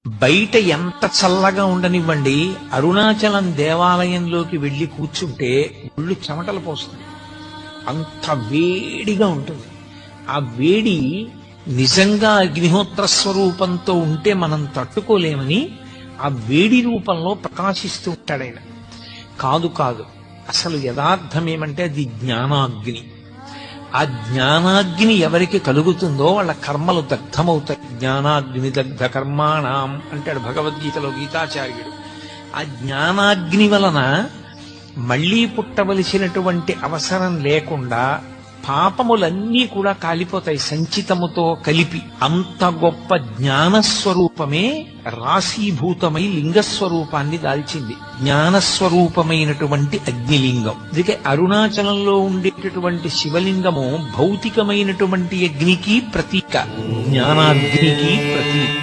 బయట ఎంత చల్లగా ఉండనివ్వండి, అరుణాచలం దేవాలయంలోకి వెళ్లి కూర్చుంటే ఒళ్ళు చెమటలు పోస్తుంది. అంత వేడిగా ఉంటుంది. ఆ వేడి నిజంగా అగ్నిహోత్ర స్వరూపంతో ఉంటే మనం తట్టుకోలేమని ఆ వేడి రూపంలో ప్రకాశిస్తూ ఉంటాడు ఆయన. కాదు కాదు, అసలు యథార్థం ఏమంటే అది జ్ఞానాగ్ని. ఆ జ్ఞానాగ్ని ఎవరికి కలుగుతుందో వాళ్ళ కర్మలు దగ్ధమవుతాయి. జ్ఞానాగ్ని దగ్ధ కర్మాణం అంటాడు భగవద్గీతలో గీతాచార్యుడు. ఆ జ్ఞానాగ్ని వలన మళ్లీ పుట్టవలసినటువంటి అవసరం లేకుండా పాపములన్నీ కూడా కాలిపోతాయి సంచితముతో కలిపి. అంత గొప్ప జ్ఞానస్వరూపమే రాశీభూతమై లింగస్వరూపాన్ని దాల్చింది. జ్ఞానస్వరూపమైనటువంటి అగ్నిలింగం. అందుకే అరుణాచలంలో ఉండేటటువంటి శివలింగము భౌతికమైనటువంటి అగ్నికి ప్రతీక, జ్ఞానాగ్నికి ప్రతీక.